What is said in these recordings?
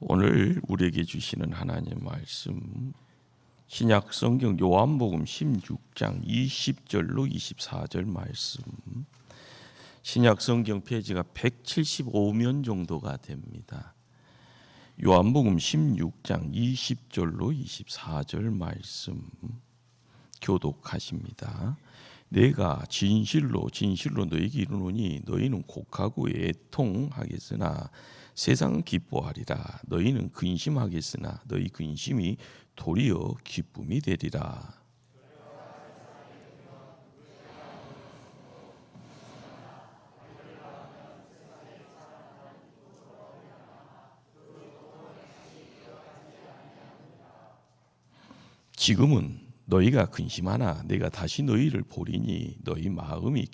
오늘 우리에게 주시는 하나님 말씀 신약 성경 요한복음 16장 20절로 24절 말씀. 신약 성경 페이지가 175면 정도가 됩니다. 요한복음 16장 20절로 24절 말씀 교독하십니다. 내가 진실로 너희에게 이르노니 너희는 곡하고 애통하겠으나 세상은 기뻐하리라. 너희는 근심하겠으나 너희 근심이 도리어 기쁨이 되리라. 지금은 너희가 근심하나 내가 다시 너희를 보리니 너희 마음이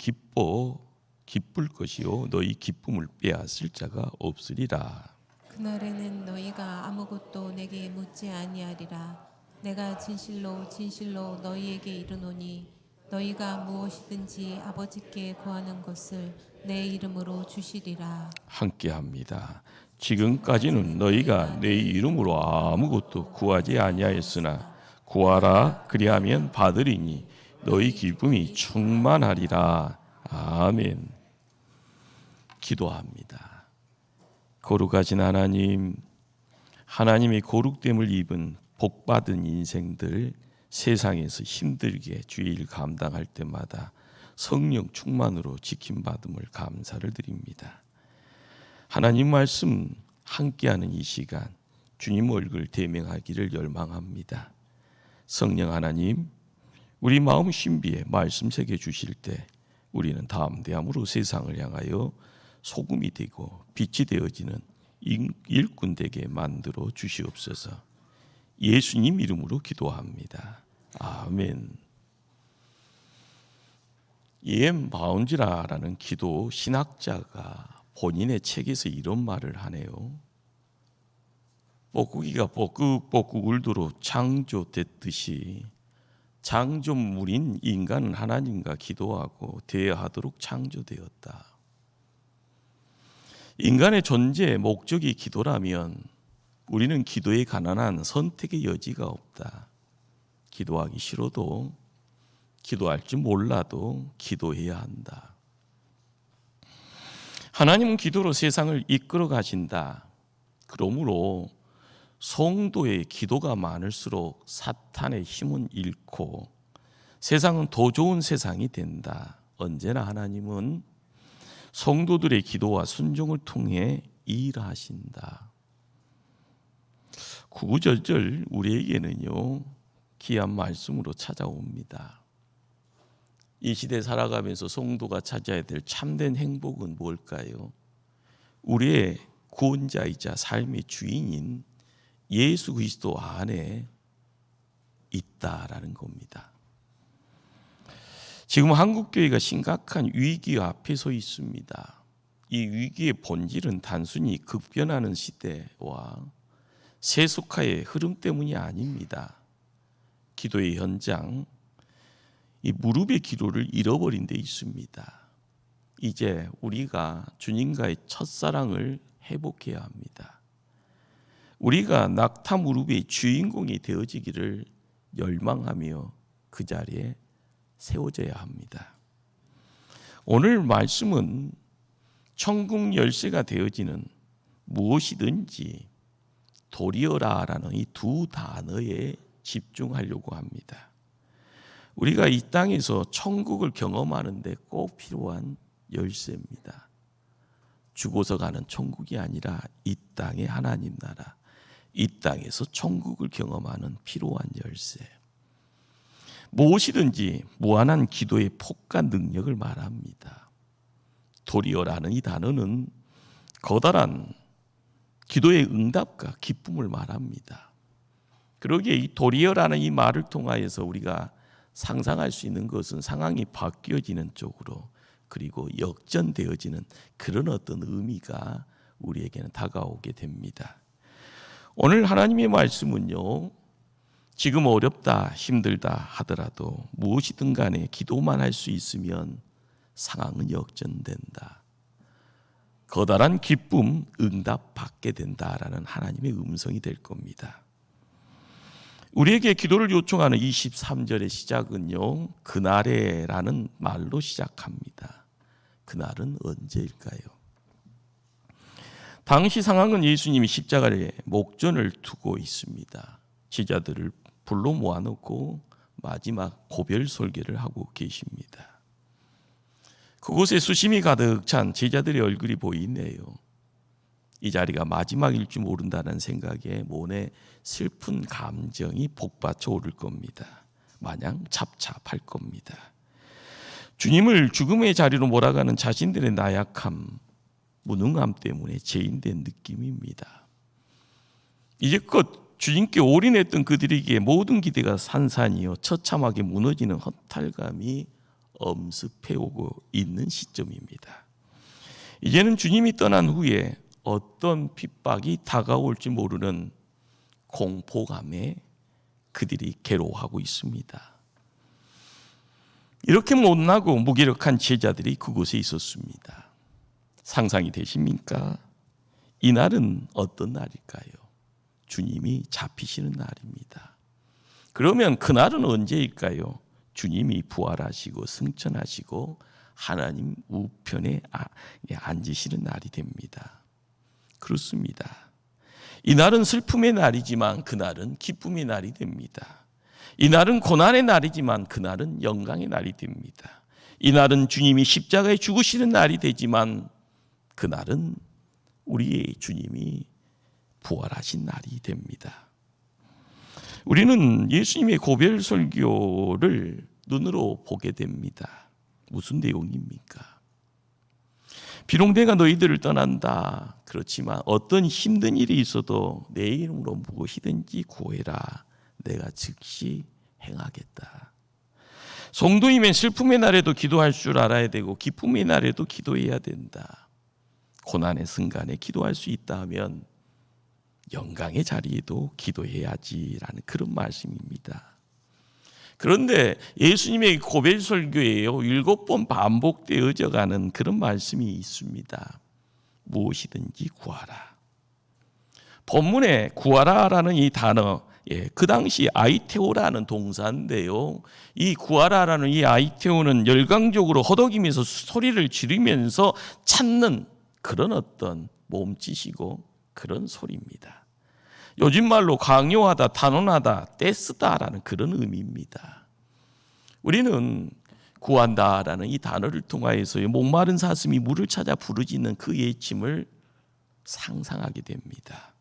기쁠 것이요 너희 기쁨을 빼앗을 자가 없으리라. 그날에는 너희가 아무것도 내게 묻지 아니하리라. 내가 진실로 너희에게 이르노니 너희가 무엇이든지 아버지께 구하는 것을 내 이름으로 주시리라. 함께합니다. 지금까지는 너희가 내 이름으로 아무것도 구하지 아니하였으나 구하라 그리하면 받으리니 너희 기쁨이 충만하리라. 아멘. 기도합니다. 거룩하신 하나님, 하나님의 거룩됨을 입은 복받은 인생들 세상에서 힘들게 주의 일 감당할 때마다 성령 충만으로 지킴받음을 감사를 드립니다. 하나님 말씀 함께하는 이 시간 주님 얼굴 대명하기를 열망합니다. 성령 하나님, 우리 마음 신비에 말씀 새겨 주실 때 우리는 담대함으로 세상을 향하여 소금이 되고 빛이 되어지는 일꾼 되게 만들어 주시옵소서. 예수님 이름으로 기도합니다. 아멘. 이엠 바운지라라는 기도 신학자가 본인의 책에서 이런 말을 하네요. 뻐꾸기가 뻐꾹뻐꾹 울도록 창조됐듯이 창조물인 인간은 하나님과 기도하고 대화하도록 창조되었다. 인간의 존재의 목적이 기도라면 우리는 기도에 가난한 선택의 여지가 없다. 기도하기 싫어도 기도할 줄 몰라도 기도해야 한다. 하나님은 기도로 세상을 이끌어 가신다. 그러므로 성도의 기도가 많을수록 사탄의 힘은 잃고 세상은 더 좋은 세상이 된다. 언제나 하나님은 성도들의 기도와 순종을 통해 일하신다. 구구절절 우리에게는요 귀한 말씀으로 찾아옵니다. 이 시대 살아가면서 성도가 찾아야 될 참된 행복은 뭘까요? 우리의 구원자이자 삶의 주인인 예수 그리스도 안에 있다라는 겁니다. 지금 한국교회가 심각한 위기 앞에 서 있습니다. 이 위기의 본질은 단순히 급변하는 시대와 세속화의 흐름 때문이 아닙니다. 기도의 현장, 이 무릎의 기도를 잃어버린 데 있습니다. 이제 우리가 주님과의 첫사랑을 회복해야 합니다. 우리가 낙타 무릎의 주인공이 되어지기를 열망하며 그 자리에 세워져야 합니다. 오늘 말씀은 천국 열쇠가 되어지는 무엇이든지 도리어라라는 이 두 단어에 집중하려고 합니다. 우리가 이 땅에서 천국을 경험하는 데 꼭 필요한 열쇠입니다. 죽어서 가는 천국이 아니라 이 땅의 하나님 나라, 이 땅에서 천국을 경험하는 필요한 열쇠. 무엇이든지 무한한 기도의 폭과 능력을 말합니다. 도리어라는 이 단어는 거다란 기도의 응답과 기쁨을 말합니다. 그러기에 이 도리어라는 이 말을 통하여서 우리가 상상할 수 있는 것은 상황이 바뀌어지는 쪽으로 그리고 역전되어지는 그런 어떤 의미가 우리에게는 다가오게 됩니다. 오늘 하나님의 말씀은요, 지금 어렵다 힘들다 하더라도 무엇이든 간에 기도만 할 수 있으면 상황은 역전된다. 커다란 기쁨, 응답 받게 된다라는 하나님의 음성이 될 겁니다. 우리에게 기도를 요청하는 23절의 시작은요, 그날에라는 말로 시작합니다. 그날은 언제일까요? 당시 상황은 예수님이 십자가에 목전을 두고 있습니다. 제자들을 불러 모아놓고 마지막 고별 설교를 하고 계십니다. 그곳에 수심이 가득 찬 제자들의 얼굴이 보이네요. 이 자리가 마지막일 줄 모른다는 생각에 몸에 슬픈 감정이 복받쳐 오를 겁니다. 마냥 잡잡할 겁니다. 주님을 죽음의 자리로 몰아가는 자신들의 나약함, 무능함 때문에 죄인된 느낌입니다. 이제껏 주님께 올인했던 그들에게 모든 기대가 산산이요 처참하게 무너지는 허탈감이 엄습해오고 있는 시점입니다. 이제는 주님이 떠난 후에 어떤 핍박이 다가올지 모르는 공포감에 그들이 괴로워하고 있습니다. 이렇게 못나고 무기력한 제자들이 그곳에 있었습니다. 상상이 되십니까? 이 날은 어떤 날일까요? 주님이 잡히시는 날입니다. 그러면 그날은 언제일까요? 주님이 부활하시고 승천하시고 하나님 우편에 앉으시는 날이 됩니다. 그렇습니다. 이 날은 슬픔의 날이지만 그날은 기쁨의 날이 됩니다. 이 날은 고난의 날이지만 그날은 영광의 날이 됩니다. 이 날은 주님이 십자가에 죽으시는 날이 되지만 그날은 우리의 주님이 부활하신 날이 됩니다. 우리는 예수님의 고별 설교를 눈으로 보게 됩니다. 무슨 내용입니까? 비록 내가 너희들을 떠난다. 그렇지만 어떤 힘든 일이 있어도 내 이름으로 무엇이든지 구해라. 내가 즉시 행하겠다. 성도이면 슬픔의 날에도 기도할 줄 알아야 되고 기쁨의 날에도 기도해야 된다. 고난의 순간에 기도할 수 있다 하면 영광의 자리에도 기도해야지라는 그런 말씀입니다. 그런데 예수님의 고별 설교에요 7번 반복되어져 가는 그런 말씀이 있습니다. 무엇이든지 구하라. 본문에 구하라라는 이 단어, 그 당시 아이테오라는 동사인데요. 이 구하라라는 이 아이테오는 열광적으로 허덕이면서 소리를 지르면서 찾는 그런 어떤 몸짓이고 그런 소리입니다. 요즘 말로 강요하다, 단언하다, 떼쓰다라는 그런 의미입니다. 우리는 구한다라는 이 단어를 통하여서 목마른 사슴이 물을 찾아 부르짖는 그 외침을 상상하게 됩니다.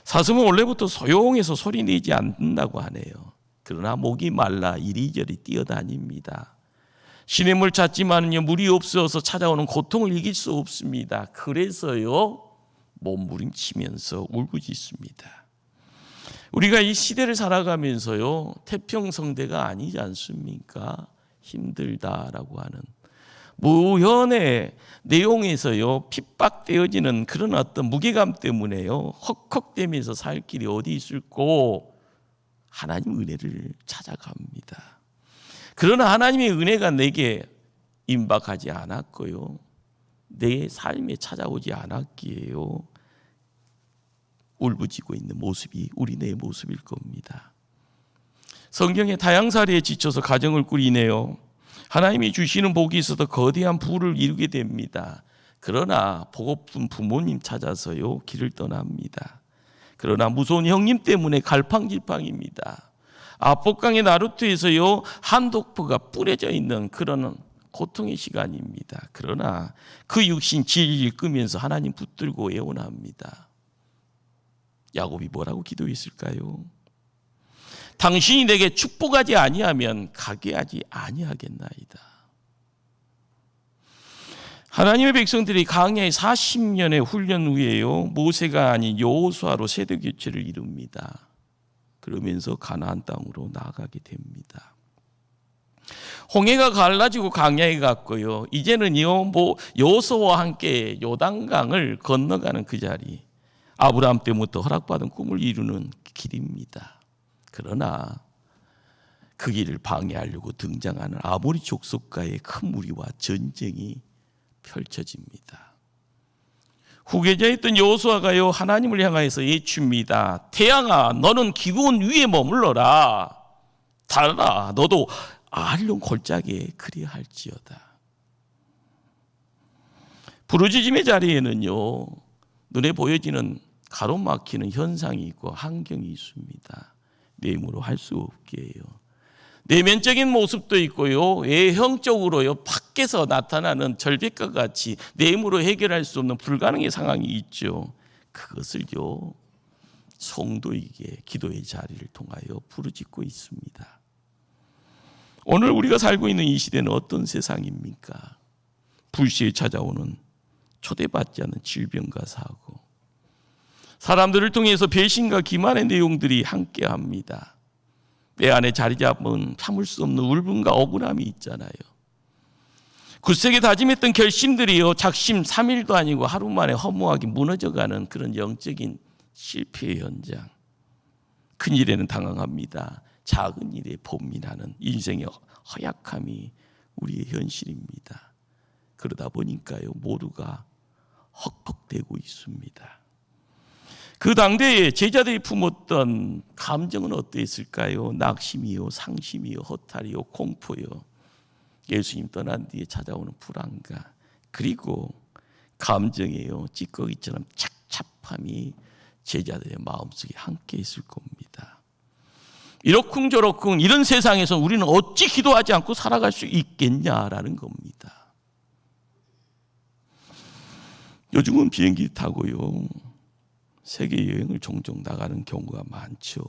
사슴은 원래부터 소용해서 소리 내지 않는다고 하네요. 그러나 목이 말라 이리저리 뛰어다닙니다. 시냇물 찾지만요 물이 없어서 찾아오는 고통을 이길 수 없습니다. 그래서요 몸부림치면서 울부짖습니다. 우리가 이 시대를 살아가면서요 태평성대가 아니지 않습니까? 힘들다라고 하는 무현의 내용에서요 핍박되어지는 그런 어떤 무게감 때문에요 헉헉대면서 살 길이 어디 있을꼬 하나님 은혜를 찾아갑니다. 그러나 하나님의 은혜가 내게 임박하지 않았고요 내 삶에 찾아오지 않았기에요 울부짖고 있는 모습이 우리네의 모습일 겁니다. 성경의 다양사리에 지쳐서 가정을 꾸리네요. 하나님이 주시는 복이 있어서 거대한 부를 이루게 됩니다. 그러나 보고픈 부모님 찾아서요 길을 떠납니다. 그러나 무서운 형님 때문에 갈팡질팡입니다. 압복강의 나루토에서요 한독포가 뿌려져 있는 그런 고통의 시간입니다. 그러나 그 육신 질질 끄면서 하나님 붙들고 애원합니다. 야곱이 뭐라고 기도했을까요? 당신이 내게 축복하지 아니하면 가게 하지 아니하겠나이다. 하나님의 백성들이 광야의 40년의 훈련 후에요 모세가 아닌 여호수아로 세대 교체를 이룹니다. 그러면서 가나안 땅으로 나아가게 됩니다. 홍해가 갈라지고 광야에 갔고요. 이제는요 여호수아와 함께 요단강을 건너가는 그 자리, 아브라함 때부터 허락받은 꿈을 이루는 길입니다. 그러나 그 길을 방해하려고 등장하는 아모리 족속과의 큰 무리와 전쟁이 펼쳐집니다. 후계자였던 여호수아가요 하나님을 향하여서 예춥니다. 태양아 너는 기구원 위에 머물러라. 달아 너도 아리론 골짜기에 그리할지어다. 부르짖음의 자리에는요 눈에 보여지는 가로막히는 현상이 있고 환경이 있습니다. 내 힘으로 할 수 없게 해요. 내면적인 모습도 있고요 외형적으로요 밖에서 나타나는 절벽과 같이 내 힘으로 해결할 수 없는 불가능의 상황이 있죠. 그것을요 성도에게 기도의 자리를 통하여 부르짖고 있습니다. 오늘 우리가 살고 있는 이 시대는 어떤 세상입니까? 불시에 찾아오는 초대받지 않은 질병과 사고, 사람들을 통해서 배신과 기만의 내용들이 함께합니다. 내 안에 자리 잡은 참을 수 없는 울분과 억울함이 있잖아요. 굳세게 다짐했던 결심들이요 작심 3일도 아니고 하루 만에 허무하게 무너져가는 그런 영적인 실패의 현장. 큰 일에는 당황합니다. 작은 일에 봄이나는 인생의 허약함이 우리의 현실입니다. 그러다 보니까요 모두가 헉헉대고 있습니다. 그 당대에 제자들이 품었던 감정은 어떠했을까요? 낙심이요, 상심이요, 허탈이요, 공포요. 예수님 떠난 뒤에 찾아오는 불안감, 그리고 감정이요 찌꺼기처럼 착잡함이 제자들의 마음속에 함께 있을 겁니다. 이러쿵저러쿵 이런 세상에서 우리는 어찌 기도하지 않고 살아갈 수 있겠냐라는 겁니다. 요즘은 비행기 타고요 세계 여행을 종종 나가는 경우가 많죠.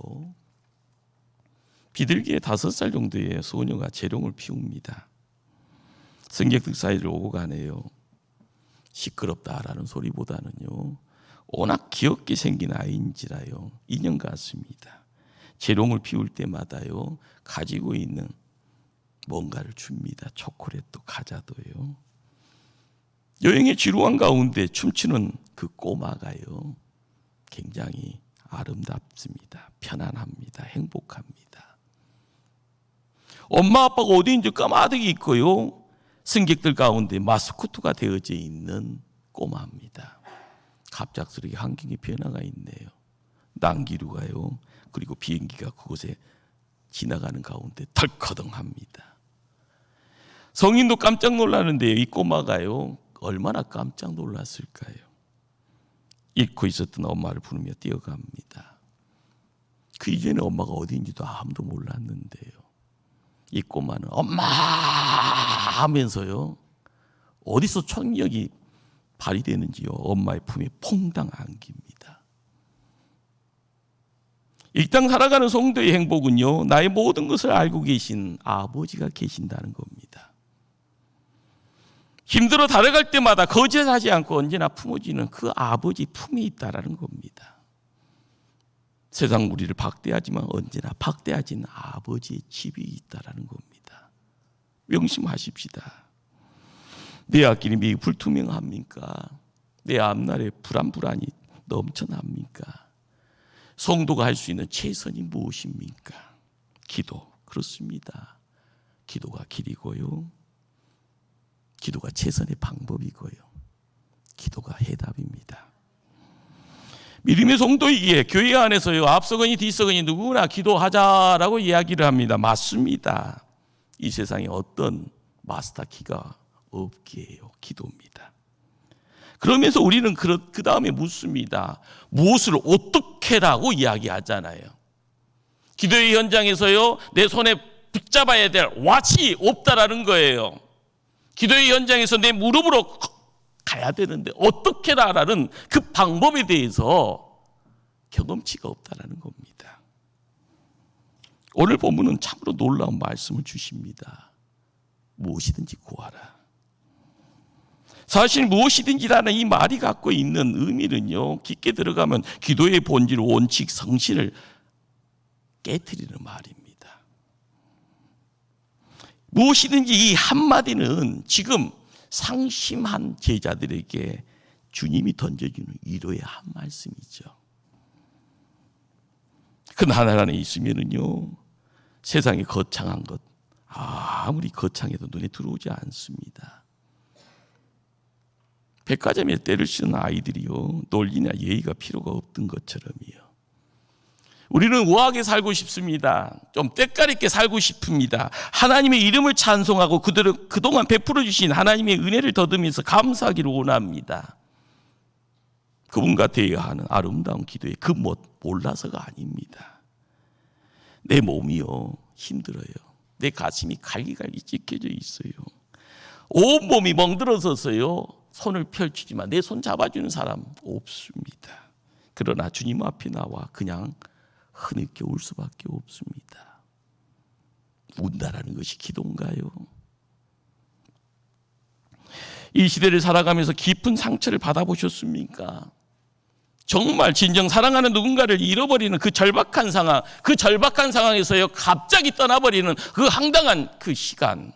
비둘기의 5살 정도의 소녀가 재롱을 피웁니다. 승객들 사이를 오고 가네요. 시끄럽다라는 소리보다는요 워낙 귀엽게 생긴 아이인지라요 인형 같습니다. 재롱을 피울 때마다요 가지고 있는 뭔가를 줍니다. 초콜릿도 과자도요. 여행의 지루한 가운데 춤추는 그 꼬마가요 굉장히 아름답습니다. 편안합니다. 행복합니다. 엄마 아빠가 어디인지 까마득히 있고요 승객들 가운데 마스코트가 되어져 있는 꼬마입니다. 갑작스럽게 환경의 변화가 있네요. 난기류가요 그리고 비행기가 그곳에 지나가는 가운데 덜커덩합니다. 성인도 깜짝 놀라는데요 이 꼬마가요 얼마나 깜짝 놀랐을까요? 잊고 있었던 엄마를 부르며 뛰어갑니다. 그 이전에 엄마가 어디인지도 아무도 몰랐는데요 이 꼬마는 엄마 하면서요 어디서 청력이 발휘되는지요 엄마의 품에 퐁당 안깁니다. 이 땅 살아가는 성도의 행복은요 나의 모든 것을 알고 계신 아버지가 계신다는 겁니다. 힘들어 달아갈 때마다 거절하지 않고 언제나 품어주는 그 아버지 품이 있다는 겁니다. 세상 우리를 박대하지만 언제나 박대하지 않는 아버지의 집이 있다는 겁니다. 명심하십시다. 내 앞길이 매우 불투명합니까? 내 앞날에 불안이 넘쳐납니까? 성도가 할 수 있는 최선이 무엇입니까? 기도. 그렇습니다. 기도가 길이고요. 기도가 최선의 방법이고요. 기도가 해답입니다. 믿음의 성도이기에 교회 안에서요 앞서거니 뒤서거니 누구나 기도하자라고 이야기를 합니다. 맞습니다. 이 세상에 어떤 마스터 키가 없기에요. 기도입니다. 그러면서 우리는 그 다음에 묻습니다. 무엇을 어떻게라고 이야기하잖아요. 기도의 현장에서요 내 손에 붙잡아야 될 왓이 없다라는 거예요. 기도의 현장에서 내 무릎으로 가야 되는데 어떻게라라는 그 방법에 대해서 경험치가 없다라는 겁니다. 오늘 본문은 참으로 놀라운 말씀을 주십니다. 무엇이든지 구하라. 사실 무엇이든지라는 이 말이 갖고 있는 의미는요 깊게 들어가면 기도의 본질, 원칙, 성실을 깨트리는 말입니다. 무엇이든지 이 한마디는 지금 상심한 제자들에게 주님이 던져주는 위로의 한 말씀이죠. 그 하늘 안에 있으면은요 세상이 거창한 것 아무리 거창해도 눈에 들어오지 않습니다. 백화점에 때를 쓰는 아이들이요, 논리나 예의가 필요가 없던 것처럼이요. 우리는 우아하게 살고 싶습니다. 좀 때깔 있게 살고 싶습니다. 하나님의 이름을 찬송하고 그동안 베풀어 주신 하나님의 은혜를 더듬으면서 감사하기를 원합니다. 그분과 되어야 하는 아름다운 기도에 그 못 몰라서가 아닙니다. 내 몸이요 힘들어요. 내 가슴이 갈기갈기 찢겨져 있어요. 온 몸이 멍들어서서요 손을 펼치지만 내 손 잡아주는 사람 없습니다. 그러나 주님 앞에 나와 그냥 흐느껴 울 수밖에 없습니다. 운다라는 것이 기도인가요? 이 시대를 살아가면서 깊은 상처를 받아보셨습니까? 정말 진정 사랑하는 누군가를 잃어버리는 그 절박한 상황에서요 갑자기 떠나버리는 그 황당한 그 시간.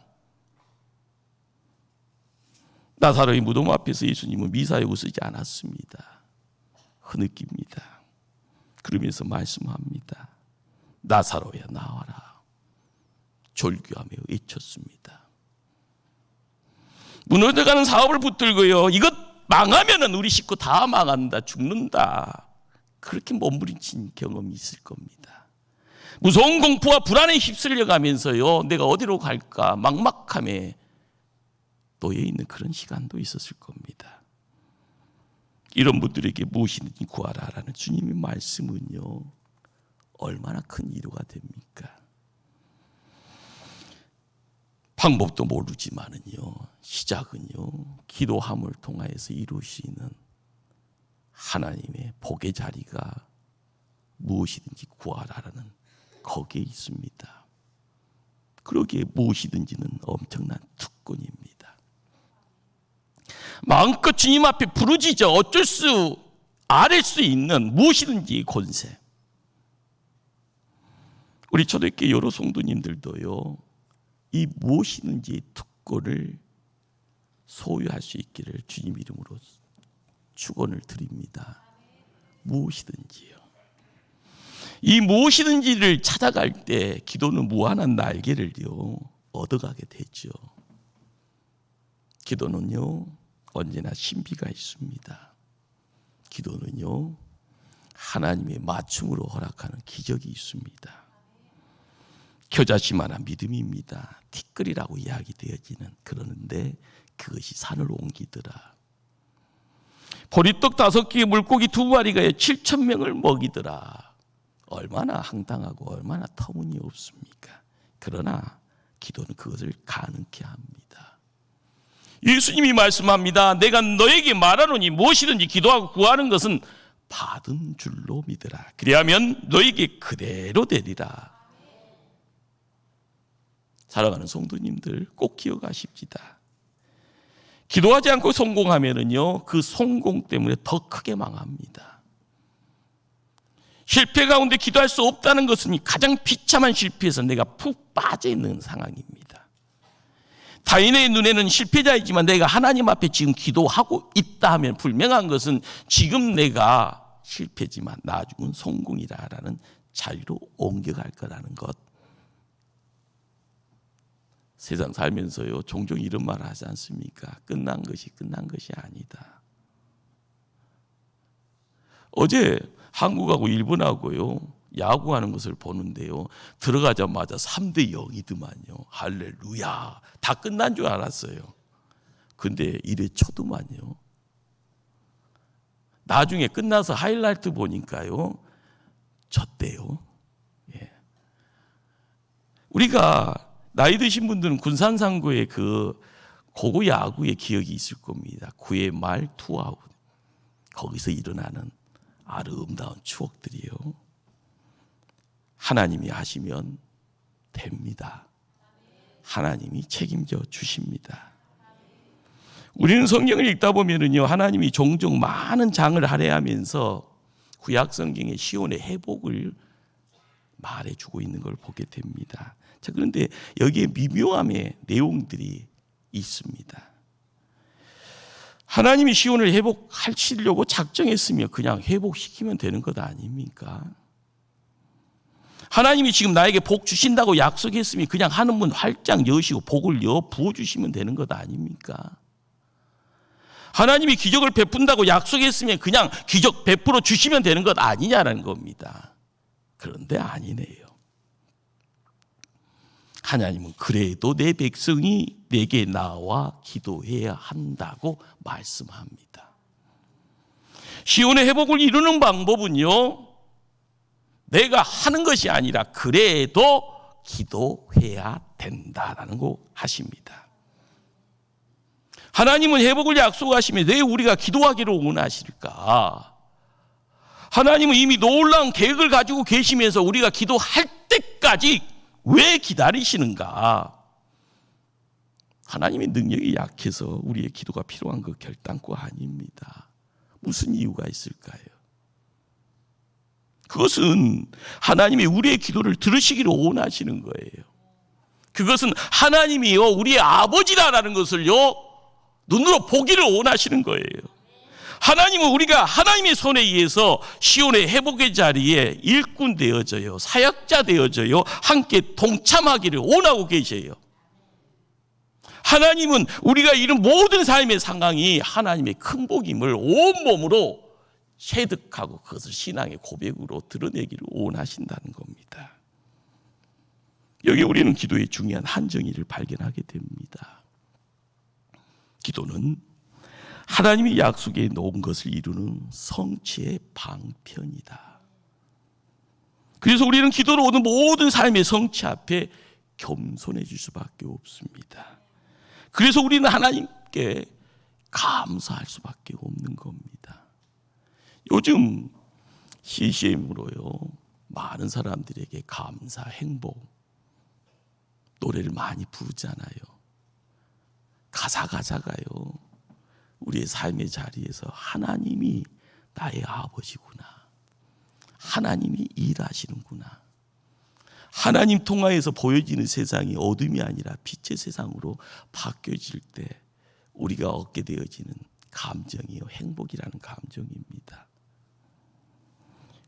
나사로의 무덤 앞에서 예수님은 미사에 웃으지 않았습니다. 흐느낍니다. 그러면서 말씀합니다. 나사로야 나와라. 졸교하며 외쳤습니다. 무너져가는 사업을 붙들고요, 이것 망하면은 우리 식구 다 망한다, 죽는다, 그렇게 몸부림친 경험이 있을 겁니다. 무서운 공포와 불안에 휩쓸려 가면서요 내가 어디로 갈까 막막함에 놓여 있는 그런 시간도 있었을 겁니다. 이런 분들에게 무엇이든지 구하라라는 주님의 말씀은요 얼마나 큰 위로가 됩니까? 방법도 모르지만은요 시작은요 기도함을 통하여서 이루시는 하나님의 복의 자리가 무엇이든지 구하라라는 거기에 있습니다. 그러기에 무엇이든지는 엄청난 특권입니다. 마음껏 주님 앞에 부르짖어 어쩔 수 아랠 수 있는 무엇이든지 권세. 우리 초대교회 여러 성도님들도요 이 무엇이든지 특권을 소유할 수 있기를 주님 이름으로 축원을 드립니다. 무엇이든지요. 이 무엇이든지를 찾아갈 때 기도는 무한한 날개를요 얻어가게 되죠. 기도는요 언제나 신비가 있습니다. 기도는요 하나님의 맞춤으로 허락하는 기적이 있습니다. 겨자씨만한 믿음입니다. 티끌이라고 이야기되어지는, 그러는데 그것이 산을 옮기더라. 보리떡 5개 물고기 2마리가 7,000명을 먹이더라. 얼마나 황당하고 얼마나 터무니없습니까? 그러나 기도는 그것을 가능케 합니다. 예수님이 말씀합니다. 내가 너에게 말하노니 무엇이든지 기도하고 구하는 것은 받은 줄로 믿으라. 그리하면 너에게 그대로 되리라. 사랑하는 성도님들 꼭 기억하십시다. 기도하지 않고 성공하면은요 그 성공 때문에 더 크게 망합니다. 실패 가운데 기도할 수 없다는 것은 가장 비참한 실패에서 내가 푹 빠져 있는 상황입니다. 타인의 눈에는 실패자이지만 내가 하나님 앞에 지금 기도하고 있다 하면 분명한 것은 지금 내가 실패지만 나중은 성공이라는 자리로 옮겨갈 거라는 것. 세상 살면서요 종종 이런 말을 하지 않습니까? 끝난 것이 아니다. 어제 한국하고 일본하고요 야구하는 것을 보는데요 들어가자마자 3-0이더만요. 할렐루야, 다 끝난 줄 알았어요. 근데 1회 초도만요. 나중에 끝나서 하이라이트 보니까요 졌대요. 예. 우리가 나이 드신 분들은 군산상고의 그 고고 야구의 기억이 있을 겁니다. 9회 말 투아웃. 거기서 일어나는 아름다운 추억들이요. 하나님이 하시면 됩니다. 하나님이 책임져 주십니다. 우리는 성경을 읽다 보면은요, 하나님이 종종 많은 장을 할애하면서 구약 성경의 시온의 회복을 말해주고 있는 걸 보게 됩니다. 자, 그런데 여기에 미묘함의 내용들이 있습니다. 하나님이 시온을 회복하시려고 작정했으며 그냥 회복시키면 되는 것 아닙니까? 하나님이 지금 나에게 복 주신다고 약속했으면 그냥 하는 문 활짝 여시고 복을 부어주시면 되는 것 아닙니까? 하나님이 기적을 베푼다고 약속했으면 그냥 기적 베풀어 주시면 되는 것 아니냐는 겁니다. 그런데 아니네요. 하나님은 그래도 내 백성이 내게 나와 기도해야 한다고 말씀합니다. 시온의 회복을 이루는 방법은요, 내가 하는 것이 아니라 그래도 기도해야 된다라는 거 하십니다. 하나님은 회복을 약속하시면 왜 우리가 기도하기를 원하실까? 하나님은 이미 놀라운 계획을 가지고 계시면서 우리가 기도할 때까지 왜 기다리시는가? 하나님의 능력이 약해서 우리의 기도가 필요한 것 결단코 아닙니다. 무슨 이유가 있을까요? 그것은 하나님이 우리의 기도를 들으시기를 원하시는 거예요. 그것은 하나님이요 우리의 아버지라는 것을요 눈으로 보기를 원하시는 거예요. 하나님은 우리가 하나님의 손에 의해서 시온의 회복의 자리에 일꾼 되어져요, 사역자 되어져요, 함께 동참하기를 원하고 계셔요. 하나님은 우리가 이런 모든 삶의 상황이 하나님의 큰 복임을 온몸으로 체득하고 그것을 신앙의 고백으로 드러내기를 원하신다는 겁니다. 여기 우리는 기도의 중요한 한정의를 발견하게 됩니다. 기도는 하나님이 약속해 놓은 것을 이루는 성취의 방편이다. 그래서 우리는 기도로 오는 모든 삶의 성취 앞에 겸손해질 수밖에 없습니다. 그래서 우리는 하나님께 감사할 수밖에 없는 겁니다. 요즘 CCM으로요 많은 사람들에게 감사, 행복 노래를 많이 부르잖아요. 가사가요 우리의 삶의 자리에서 하나님이 나의 아버지구나, 하나님이 일하시는구나, 하나님 통하여서 보여지는 세상이 어둠이 아니라 빛의 세상으로 바뀌어질 때 우리가 얻게 되어지는 감정이요 행복이라는 감정입니다.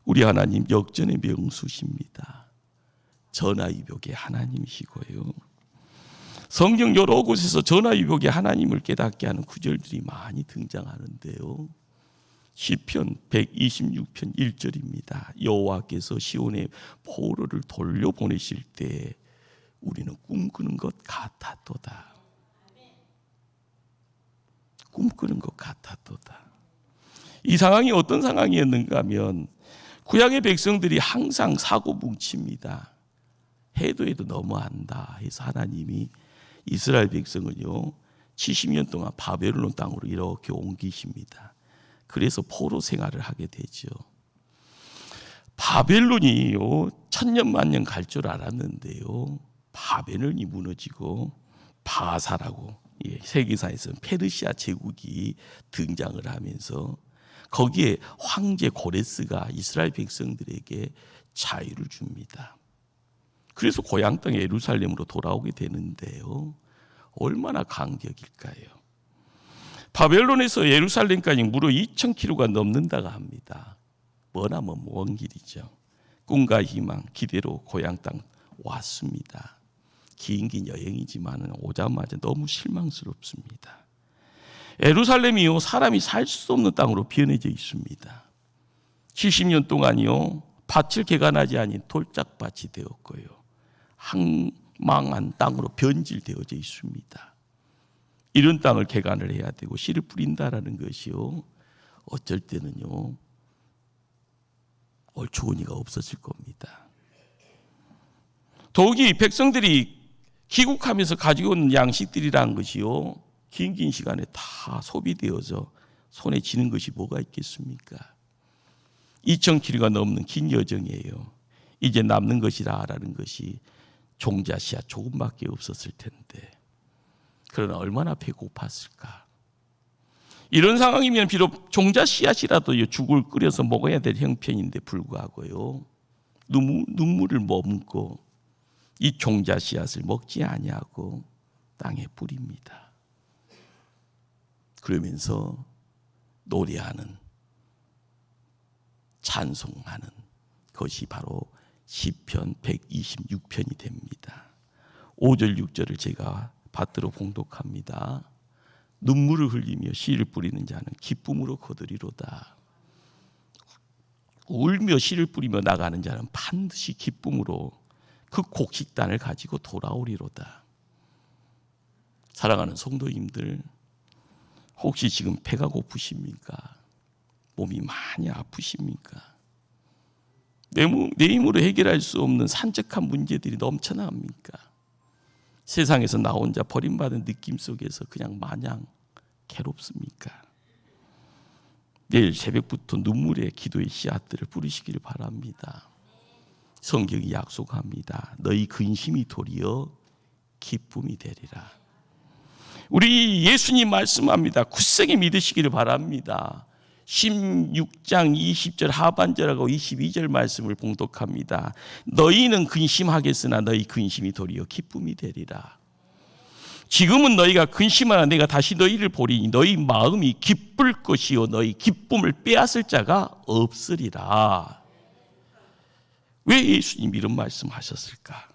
우리 하나님 역전의 명수십니다. 전화위복의 하나님이시고요, 성경 여러 곳에서 전화위복의 하나님을 깨닫게 하는 구절들이 많이 등장하는데요, 시편 126편 1절입니다. 여호와께서 시온의 포로를 돌려보내실 때 우리는 꿈꾸는 것 같았도다. 꿈꾸는 것 같았도다. 이 상황이 어떤 상황이었는가 하면 구약의 백성들이 항상 사고 뭉칩니다. 해도 너무한다 해서 하나님이 이스라엘 백성을요 70년 동안 바벨론 땅으로 이렇게 옮기십니다. 그래서 포로 생활을 하게 되죠. 바벨론이요 천년만년 갈 줄 알았는데요, 바벨론이 무너지고 바사라고 세계사에서 페르시아 제국이 등장을 하면서 거기에 황제 고레스가 이스라엘 백성들에게 자유를 줍니다. 그래서 고향 땅 예루살렘으로 돌아오게 되는데요, 얼마나 감격일까요? 바벨론에서 예루살렘까지 무려 2,000km가 넘는다고 합니다. 머나먼 먼 길이죠. 꿈과 희망, 기대로 고향 땅 왔습니다. 긴 여행이지만 오자마자 너무 실망스럽습니다. 예루살렘이요 사람이 살 수 없는 땅으로 변해져 있습니다. 70년 동안이요 밭을 개간하지 않은 돌짝밭이 되었고요, 항망한 땅으로 변질되어져 있습니다. 이런 땅을 개간을 해야 되고 씨를 뿌린다라는 것이요 어쩔 때는요 얼추구니가 없어질 겁니다. 더욱이 백성들이 귀국하면서 가지고 온 양식들이라는 것이요 긴 시간에 다 소비되어져 손에 쥐는 것이 뭐가 있겠습니까? 2,000km가 넘는 긴 여정이에요. 이제 남는 것이라는 것이 종자 씨앗 조금밖에 없었을 텐데 그러나 얼마나 배고팠을까. 이런 상황이면 비록 종자 씨앗이라도 죽을 끓여서 먹어야 될 형편인데 불구하고요 눈물을 머금고 이 종자 씨앗을 먹지 아니하고 땅에 뿌립니다. 그러면서 노래하는, 찬송하는 것이 바로 시편 126편이 됩니다. 5절 6절을 제가 받들어 봉독합니다. 눈물을 흘리며 씨를 뿌리는 자는 기쁨으로 거두리로다. 울며 씨를 뿌리며 나가는 자는 반드시 기쁨으로 그 곡식단을 가지고 돌아오리로다. 사랑하는 성도님들, 혹시 지금 배가 고프십니까? 몸이 많이 아프십니까? 내 힘으로 해결할 수 없는 산적한 문제들이 넘쳐납니까? 세상에서 나 혼자 버림받은 느낌 속에서 그냥 마냥 괴롭습니까? 내일 새벽부터 눈물의 기도의 씨앗들을 뿌리시기를 바랍니다. 성경이 약속합니다. 너희 근심이 도리어 기쁨이 되리라. 우리 예수님 말씀합니다. 굳세게 믿으시기를 바랍니다. 16장 20절 하반절하고 22절 말씀을 봉독합니다. 너희는 근심하겠으나 너희 근심이 도리어 기쁨이 되리라. 지금은 너희가 근심하나 내가 다시 너희를 보리니 너희 마음이 기쁠 것이요 너희 기쁨을 빼앗을 자가 없으리라. 왜 예수님이 이런 말씀하셨을까?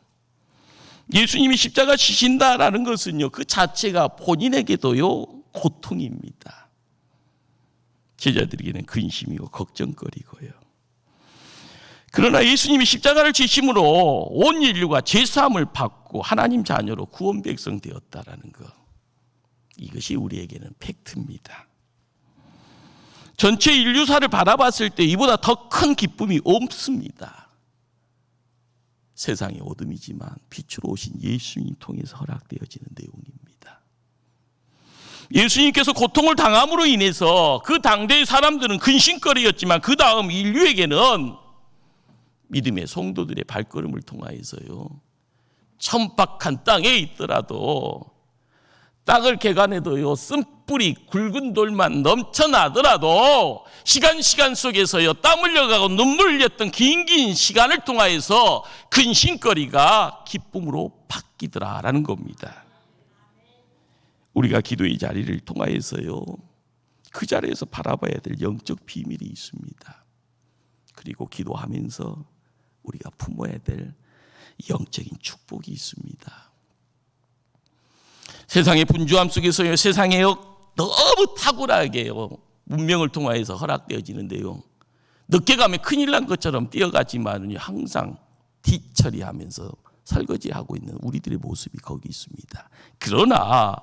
예수님이 십자가 지신다라는 것은요, 그 자체가 본인에게도요 고통입니다. 제자들에게는 근심이고 걱정거리고요. 그러나 예수님이 십자가를 지심으로 온 인류가 죄사함을 받고 하나님 자녀로 구원 백성 되었다라는 것, 이것이 우리에게는 팩트입니다. 전체 인류사를 바라봤을 때 이보다 더 큰 기쁨이 없습니다. 세상의 어둠이지만 빛으로 오신 예수님 통해서 허락되어지는 내용입니다. 예수님께서 고통을 당함으로 인해서 그 당대의 사람들은 근심거리였지만 그 다음 인류에게는 믿음의 성도들의 발걸음을 통하여서요, 천박한 땅에 있더라도 땅을 개간해도요 쓴뿌리 굵은 돌만 넘쳐나더라도 시간 속에서요 땀 흘려가고 눈물 흘렸던 긴 시간을 통하여서 근심거리가 기쁨으로 바뀌더라라는 겁니다. 우리가 기도의 자리를 통하여서요 그 자리에서 바라봐야 될 영적 비밀이 있습니다. 그리고 기도하면서 우리가 품어야 될 영적인 축복이 있습니다. 세상의 분주함 속에서요, 세상에요 너무 탁월하게요 문명을 통하여서 허락되어지는데요, 늦게 가면 큰일 난 것처럼 뛰어가지만 항상 뒤처리하면서 설거지하고 있는 우리들의 모습이 거기 있습니다. 그러나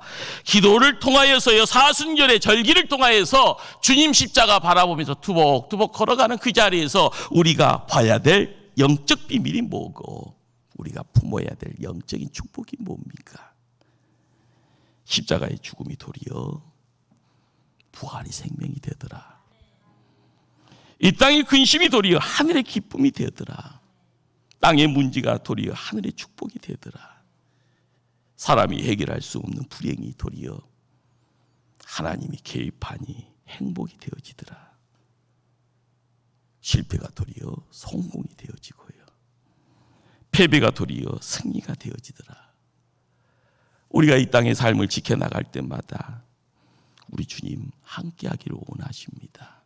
기도를 통하여서요, 사순절의 절기를 통하여서 주님 십자가 바라보면서 투벅투벅 걸어가는 그 자리에서 우리가 봐야 될 영적 비밀이 뭐고 우리가 품어야 될 영적인 축복이 뭡니까? 십자가의 죽음이 도리어 부활이 생명이 되더라. 이 땅의 근심이 도리어 하늘의 기쁨이 되더라. 땅의 문제가 도리어 하늘의 축복이 되더라. 사람이 해결할 수 없는 불행이 도리어 하나님이 개입하니 행복이 되어지더라. 실패가 도리어 성공이 되어지고요, 패배가 도리어 승리가 되어지더라. 우리가 이 땅의 삶을 지켜나갈 때마다 우리 주님 함께하기를 원하십니다.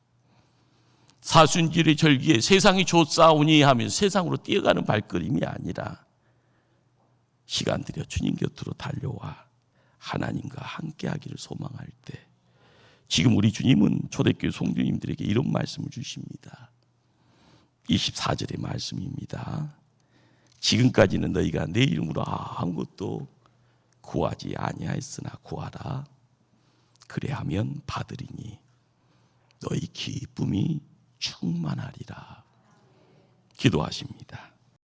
사순절의 절기에 세상이 좋사오니 하면서 세상으로 뛰어가는 발걸음이 아니라 시간 들여 주님 곁으로 달려와 하나님과 함께하기를 소망할 때, 지금 우리 주님은 초대교회 성도님들에게 이런 말씀을 주십니다. 24절의 말씀입니다. 지금까지는 너희가 내 이름으로 아무것도 구하지 아니하였으나 구하라. 그래하면 받으리니 너희 기쁨이 충만하리라. 기도하십니다.